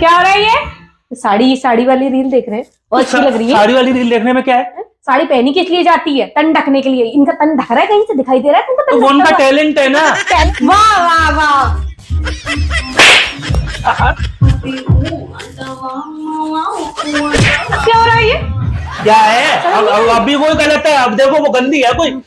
क्या हो रहा है ये? साड़ी वाली रील देख रहे हैं और अच्छी लग रही है। साड़ी वाली रील देखने में क्या है? साड़ी पहनी किस लिए जाती है? तन ढकने के लिए। इनका तन ढक रहा है, कहीं से दिखाई दे रहा है तुमको? तो वो उनका टैलेंट है ना। वाह वाह वाह। क्या हो रहा है ये? क्या है? अब अभी कोई गलत है, अब देखो वो गंदी है कोई।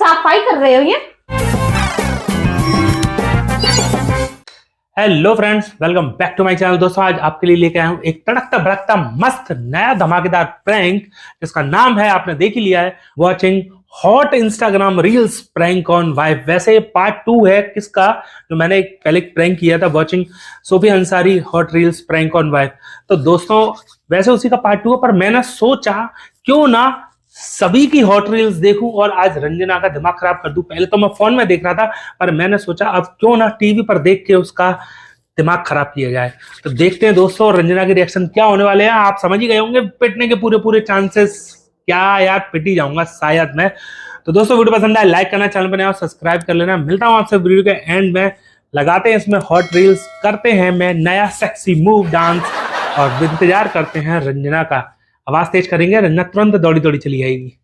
सफाई कर रहे हो ये? Hello friends, welcome back to my channel. दोस्तों आज आपके लिए लेके आया हूं एक तड़कता भड़कता मस्त नया धमाकेदार प्रैंक, जिसका नाम है, आपने देख ही लिया है, watching hot Instagram reels prank on wife. वैसे पार्ट 2 है किसका, जो मैंने पहले प्रैंक किया था, watching Sophie Ansari hot reels prank on wife. तो दोस्तों वैसे उसी का पार्ट 2 है, पर मैंने सोचा क्यों ना सभी की हॉट रील्स देखूं और आज रंजना का दिमाग खराब कर दूं। पहले तो मैं फोन में देख रहा था, पर मैंने सोचा अब क्यों ना टीवी पर देख के उसका दिमाग खराब किया जाए। तो देखते हैं दोस्तों रंजना के रिएक्शन क्या होने वाले हैं। आप समझ ही गए होंगे पिटने के पूरे चांसेस, क्या यार पिट ही जाऊंगा शायद मैं। तो दोस्तों वीडियो पसंद आए लाइक करना, चैनल पर नया सब्सक्राइब कर लेना। मिलता हूं आपसे वीडियो के एंड में। लगाते हैं इसमें हॉट रील्स, करते हैं मैं नया सेक्सी मूव डांस और इंतजार करते हैं रंजना का। आवाज तेज करेंगे, रंजना तुरंत दौड़ी दौड़ी चली आएगी।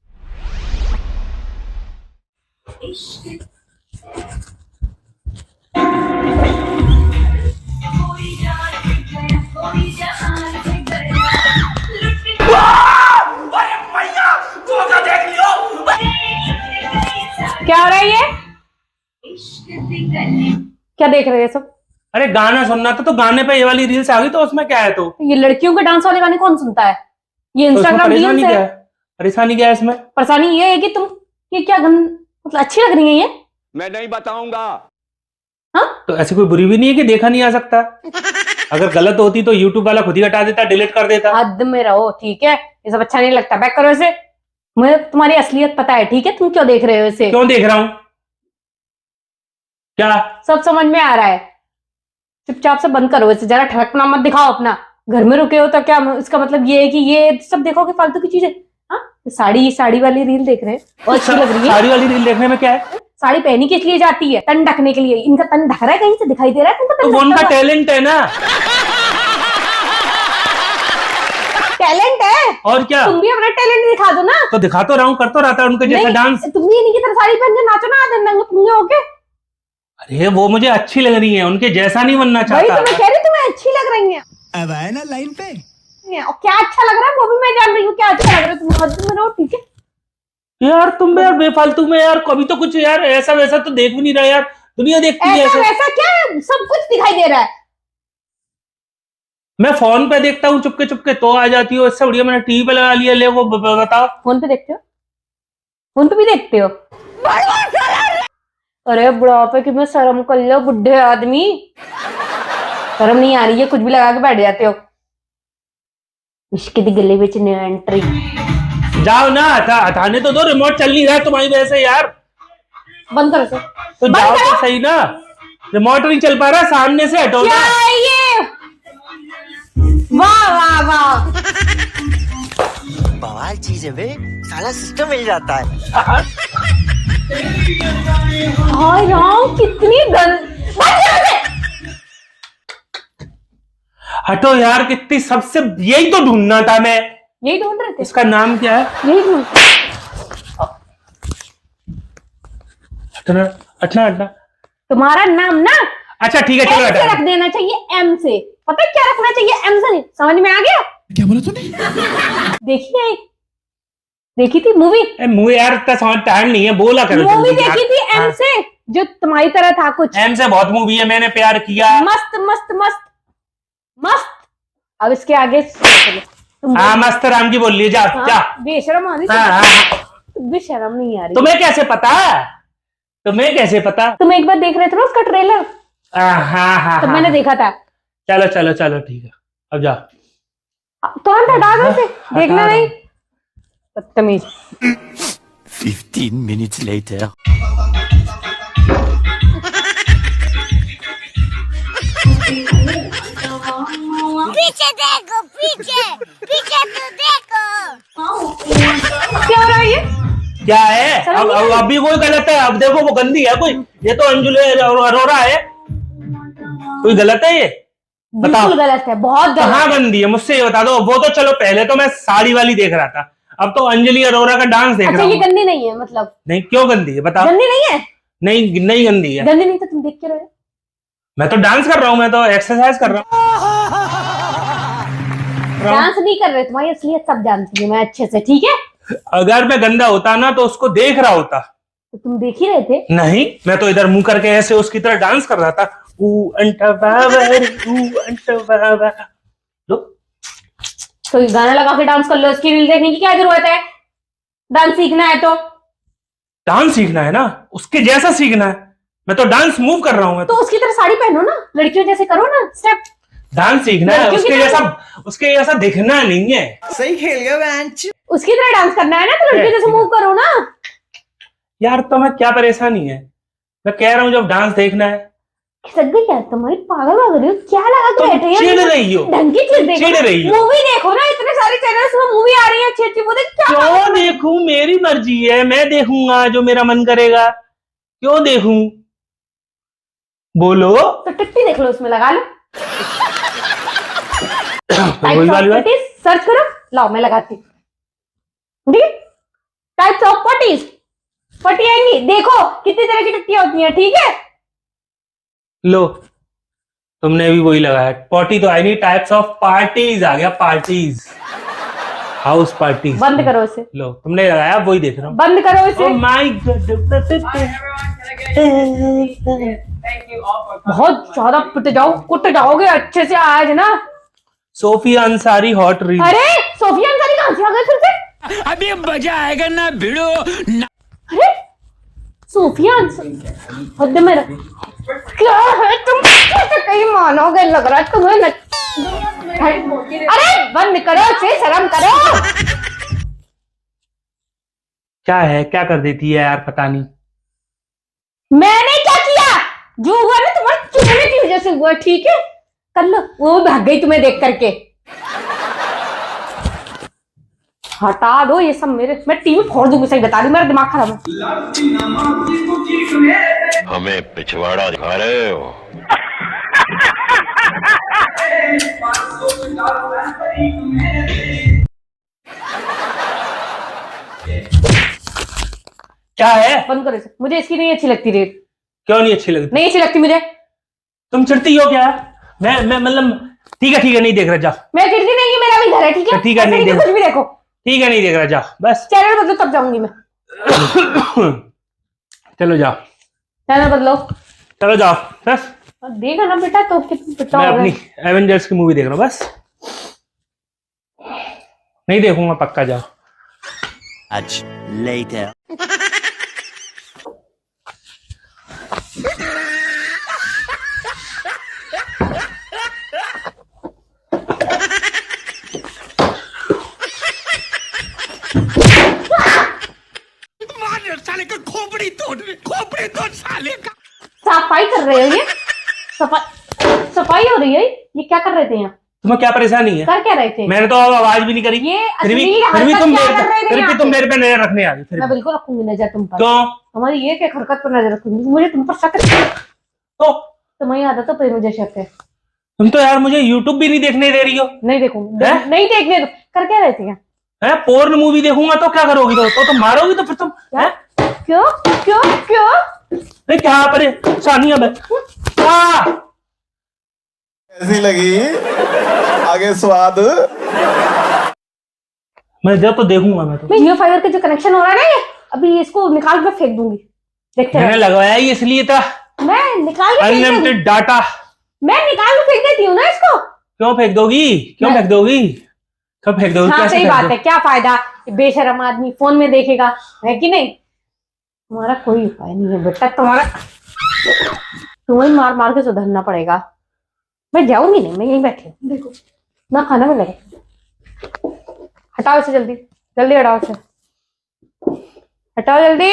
क्या हो रहा है ये? क्या देख रहे हैं सब? अरे गाना सुनना था, तो गाने पे ये वाली रील्स आ गई, तो उसमें क्या है? तो ये लड़कियों के डांस वाले गाने कौन सुनता है? ये तो इंस्टाग्राम रील्स है। परेशानी क्या है इसमें? परेशानी ये है कि तुम ये क्या मतलब अच्छी लग रही है ये? मैं नहीं बताऊंगा। हाँ तो ऐसी कोई बुरी भी नहीं है कि देखा नहीं आ सकता। अगर गलत होती तो यूट्यूब वाला खुद ही हटा देता, डिलीट कर देता। हद में रहो, ठीक है? ये सब अच्छा नहीं लगता, बैक करो इसे। मुझे तुम्हारी असलियत पता है, ठीक है? तुम क्यों देख रहे हो इसे? क्यों देख रहा हूं? क्या सब समझ में आ रहा है। चुपचाप से बंद करो इसे, जरा ठड़कना मत दिखाओ अपना। घर में रुके हो तो क्या इसका मतलब ये है कि ये सब देखोगे फालतू की चीजें? हाँ, साड़ी वाली रील देख रहे हैं और अच्छी लग रही है। साड़ी वाली रील देखने में क्या है? साड़ी पहनी किस लिए जाती है? तन ढकने के लिए। इनका तन ढक रहा है, कहीं से दिखाई दे रहा है तुमको? तो वो उनका टैलेंट है ना। टैलेंट है और क्या? तुम भी अपना टैलेंट दिखा दो ना। तो दिखा तो रहा हूं, कर तो रहा था उनके जैसा डांस। तुम भी इन्हीं की तरह साड़ी पहन के नाचो ना, नंगे पुंगे होके। अरे वो मुझे अच्छी लग रही है, उनके जैसा नहीं बनना चाहता। वही तो मैं कह रही, तुम्हें अच्छी लग रही है। अब आए ना लाइन पे। और क्या अच्छा लग रहा है वो भी मैं जान रही हूँ, क्या अच्छा लग रहा है। तुम हद में रहो, ठीक है? यार तुम यार बेफालतू में यार, कभी तो कुछ यार ऐसा वैसा तो देख भी नहीं रहा यार। दुनिया देखती है ऐसा वैसा क्या है, सब कुछ दिखाई दे रहा है। मैं फोन पे देखता हूँ चुपके चुपके, तो आ जाती हो। इससे बढ़िया मैंने टीवी पे लगा लिया। ले वो बताओ। फोन पे देखते हो? फोन पे भी देखते हो? अरे बुढ़ापे की मैं शर्म कर लो, बुढ़े आदमी। शर्म नहीं आ रही है? कुछ भी लगा के बैठ जाते हो। इसके गले में एंट्री। जाओ ना, हटाने तो दो, रिमोट चल नहीं रहा तुम्हारी वजह से यार। बंद करो सर। तो जाओ तो सही ना, रिमोट नहीं चल पा रहा, सामने से हटो ना। क्या है ये? वाह वाह वाह। बवाल चीज है बे, साला सिस्टम मिल जाता है। हाय राम, कितनी हटो यार, कितनी सबसे यही तो ढूंढना था मैं। यही ढूंढ रहे थे? इसका नाम क्या है? यही ढूंढ। हटना हटना हटना। तुम्हारा नाम ना अच्छा ठीक है, एम चलो से हटा। रख देना चाहिए, एम से। पता है क्या रखना चाहिए? एम से। समझ में आ गया? क्या बोला तूने? देखी है, देखी थी मूवी? मुझे यार इतना समझ टाइम नहीं है, बोला करो। मूवी जल्दी देखी यार। थी एम हाँ। से, जो तुम्हारी तरह था कुछ। एम से बहुत मूवी है, मैंने प्यार किया। मस्त मस्त मस्त मस्त। अब इसके आगे तुम हाँ मस्त राम की बोल ली, जा जा। बेशरम आ रही। हाँ। भी शर्म नहीं आ रही? तुम्हें कैसे पता? तुम्हें कैसे पता? तुम एक बार देख रहे थे ना उसका ट्रेलर, हाँ तब मैंने देखा था। चलो चलो चलो ठीक है, अब जा। तुरंत हटा दो उसे, देखना नहीं। बदतमीज। 15 minutes later. पीछे देखो, पीछे पीछे तो देखो। क्या हो रहा क्या है? अब अभी कोई गलत है? अब देखो वो गंदी है कोई, ये तो अंजुल अरोरा है, कोई गलत है ये? बताओ। बिल्कुल गलत है, बहुत गलत कहाँ है। गंदी है मुझसे ये बता दो। वो तो चलो पहले तो मैं साड़ी वाली देख रहा था, अब तो अंजलि अरोरा का डांस देख अच्छा रहा ये हूँ। गंदी नहीं है मतलब? नहीं, क्यों गंदी है बताओ? गंदी नहीं है? नहीं नहीं गंदी है। गंदी नहीं तो तुम देख क्यों रहे हो? मैं तो डांस कर रहा हूँ, मैं तो एक्सरसाइज कर रहा हूँ। डांस नहीं कर रहे, तुम्हारी असलियत सब जानती हूँ मैं अच्छे से, ठीक है? अगर मैं गंदा होता ना तो उसको देख रहा होता। तो तुम देख ही रहे थे। नहीं, मैं तो इधर मुंह करके ऐसे उसकी तरह डांस कर रहा था। ऊ अंटा बाबर, ऊ अंटा बाबर। लो, तो ये गाना लगा के डांस कर लो, इसकी रील देखने की क्या जरूरत है? डांस सीखना है तो डांस सीखना है ना, उसके जैसा सीखना है। मैं तो डांस मूव कर रहा हूँ। मैं तो उसकी तरह साड़ी पहनो ना, लड़कियों जैसे करो ना स्टेप। डांस सीखना है, लड़कियों की उसके जैसा दिखना नहीं है। सही खेल गया बेंच। उसकी तरह डांस करना है ना, तो लड़कियों जैसे मूव करो ना। यार तो मैं क्या परेशानी है, मैं कह रहा हूँ जब डांस देखना है। खिसक गई क्या तुम्हारी? पागल लग रही हो क्या? लगा के तुम बैठे हो चिढ़ रही हो। ढंग की चीज देखो, चिढ़ रही हो। मूवी देखो ना, इतने सारे चैनल्स में मूवी आ रही है अच्छी अच्छी, वो देख क्या? क्यों देखूं? मेरी मर्जी है, मैं देखूंगा जो मेरा मन करेगा। क्यों देखूं? बोलो। तो टिप्पी देख लो, उसमें लगा लो, वही वाली बात। सर्च करो, लाओ मैं लगाती हूँ। ठीक है, टाइप्स ऑफ पटीज, पटी आएंगी, देखो कितनी तरह की टिप्पियां होती हैं, ठीक है? लो, तुमने भी वही लगाया। पॉटी तो आई नहीं, टाइप्स ऑफ पार्टीज आ गया। Parties, house parties. बंद करो इसे, लो, तुमने लगाया, वही देख रहा हूँ। बंद करो इसे। Oh my God. बहुत ज्यादा पिट जाओ, कुट जाओगे अच्छे से आज ना। Sofia Ansari hot reel. अरे सोफिया अंसारी कहां से आ गए फिर से? अभी मजा आएगा ना भिड़ो। अरे सोफिया अंसारी, हद में रख। क्या है तुम? कैसे कहीं मानोगे, लग रहा है तुम्हें अरे बंद करो इसे, शर्म करो। क्या है, क्या कर देती है यार, पता नहीं। मैंने क्या किया? जो हुआ ना तुम्हारे चुगने की वजह से हुआ, ठीक है? कर लो, वो भाग गई तुम्हें देख करके। हटा दो ये सब, मेरे मैं टीवी फोड़ दूंगी, सही बता रही, मेरा दिमाग खराब है। हमें पिछवाड़ा दिखा रहे हो। क्या है? बंद करो इसे, मुझे इसकी नहीं अच्छी लगती रेल। क्यों नहीं अच्छी लगती? नहीं अच्छी लगती मुझे। तुम चिढ़ती हो क्या? मैं मतलब ठीक है, नहीं देख रहा, जाओ। मैं चिढ़ती नहीं, ये मेरा भी घर है, ठीक है? ठीक है, ऐसे नहीं कि देख- कुछ भी देखो, ठीक है, नहीं देख रहा, जाओ बस। चैनल बदलो तब जाऊंगी मैं। चलो जाओ, चैनल बदलो, चलो जाओ बस। देखा ना बेटा, तो पिटा मैं हो अपनी गया। एवेंजर्स की मूवी देख रहा हूँ बस। नहीं देखूंगा पक्का, जाओ। Much later. साले का खोपड़ी तोड़ साले का। सफाई कर रहे हो ये? सफाई हो रही है, ये क्या कर रहे थे यहाँ? तुम्हें क्या परेशानी है? कर क्या रहे थे? मैंने तो आवाज भी नहीं करी। ये फिर भी असली फिर भी हरकत तुम क्या मेरे कर रहे थे पे फिर यहाँ भी तुम पे? मेरे पे नजर रखने आ गई। फिर मैं भी। बिल्कुल रखूंगी नजर तुम पर। क्यों? तुम्हारी ये क्या हरकत पर नजर रखूंगी, मुझे तुम पर शक है। तो तुम्हारी आदतों पर मुझे शक है। तुम तो यार मुझे यूट्यूब भी नहीं देखने दे रही हो। नहीं देखूंगी, हैं? नहीं देखने दो। कर क्या रहे थे यहाँ? है पोर्न मूवी देखूंगा तो क्या करोगी? तो तुम मारोगी तो फिर तुम हैं? क्यों क्यों क्यों? नहीं, क्या परेशानी है? कैसी लगी? आगे स्वाद। मैं जब तो देखूंगा मैं तो। मैं जियो फाइबर का जो कनेक्शन हो रहा है ना, ये अभी इसको निकाल के फेंक दूंगी, देखते मैंने रहो। लगवाया ही इसलिए था, मैं निकाल के फेंक दूंगी। Unlimited data. मैं निकाल के फेंक देती हूँ ना इसको। क्यों फेंक दोगी? क्यों फेंक दोगी? कब फेंक दोगी? हाँ कैसे सही फेंक बात दो? है, क्या फायदा, बेशरम आदमी फोन में देखेगा, है कि नहीं? तुम्हारा कोई उपाय नहीं है बेटा, तुम्हें मार मार के सुधरना पड़ेगा। मैं जाऊंगी नहीं, मैं यहीं बैठी हूँ, देखो ना खाना मिलेगा। हटाओ इसे, जल्दी जल्दी हटाओ इसे, हटाओ जल्दी।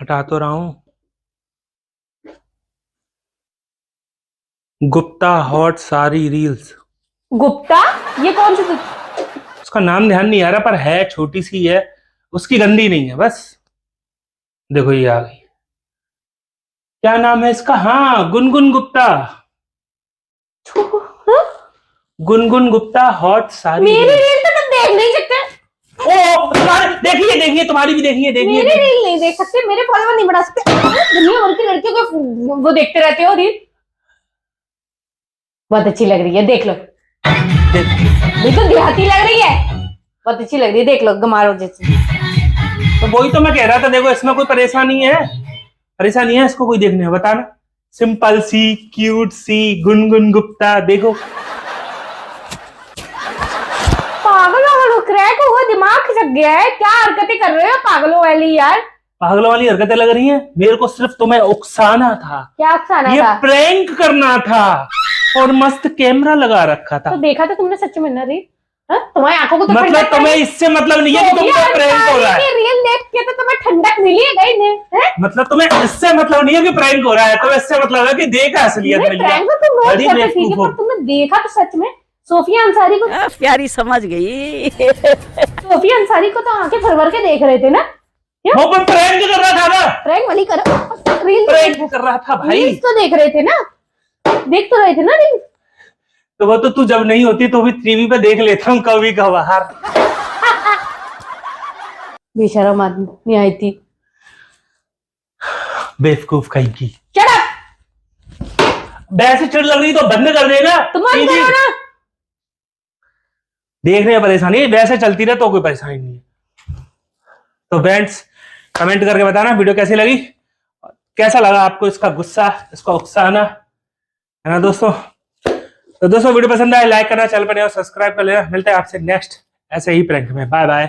हटा तो रहा हूँ। गुप्ता हॉट सारी रील्स। गुप्ता? ये कौन सी? उसका नाम ध्यान नहीं आ रहा, पर है, छोटी सी है, उसकी गंदी नहीं है बस। देखो ये आ गई। क्या नाम है इसका? हाँ, गुनगुन गुप्ता। हाँ? गुनगुन गुप्ता हॉट साड़ी। मेरी रील तो तुम देख नहीं सकते। ओ देखिए देखिए, तुम्हारी भी देखिए देखिए। मेरी रील नहीं देख सकते, मेरे फॉलोवर नहीं बढ़ा सकते। दुनिया भर की लड़कियों को वो देखते रहते हो रील। बहुत अच्छी लग रही है, देख लो। बिल्कुल देहाती लग रही है, बहुत अच्छी लग रही है, देख लो गमारो जैसी। तो वही तो मैं कह रहा था, देखो इसमें कोई परेशानी है? परेशानी है इसको कोई देखने में? बताना। सिंपल सी, क्यूट सी, गुनगुन गुप्ता। देखो पागल हो, क्रैक हुआ दिमाग खिसक गया है। क्या हरकतें कर रहे हो पागलों वाली यार? पागलों वाली हरकतें लग रही हैं। मेरे को सिर्फ तुम्हें उकसाना था, क्या अफसाना ये था? प्रैंक करना था, और मस्त कैमरा लगा रखा था। तो देखा था तुमने सच में ना रील? हाँ? तुम्हारी आंखों को तो मतलब ठंडक तुम्हें मिली। इससे मतलब नहीं है कि तुमको प्रैंक हो रहा है? रील देख के तो तुम्हें ठंडक मिली है गई ने? हैं? मतलब तुम्हें इससे मतलब नहीं है कि प्रैंक हो रहा है, तुम्हें इससे मतलब है कि देखा असलियत में। प्रैंक तो तुम रोज बड़ी करते बेवकूफ थे, हो। पर तुमने देखा तो सच में सोफिया अंसारी को। प्यारी समझ गई। सोफिया अंसारी को तो आंखें भर भर के देख रहे थे ना? वो पर प्रैंक कर रहा था ना, प्रैंक वाली करो, रील प्रैंक कर रहा था भाई। रील्स तो देख रहे थे ना, देख तो रहे थे ना रील। तो वो तो तू जब नहीं होती तो भी टीवी पे देख लेता हूँ कभी कभार। बेशरम आदमी आई थी। बेवकूफ कहीं की। Shut up! वैसे चिड़ लग रही तो बंद कर देना। तुम बंद टीवी करो ना। देखने में परेशानी है, वैसे चलती रहे तो कोई परेशानी नहीं है। तो फ्रेंड्स कमेंट करके बताना वीडियो कैसी लगी, कैसा लगा आपको इसका गुस्सा, इसका उकसाना, है ना दोस्तों? तो दोस्तों वीडियो पसंद आए लाइक करना, चैनल पर नए हो सब्सक्राइब कर लेना। मिलते हैं आपसे नेक्स्ट ऐसे ही प्रैंक में। Bye bye.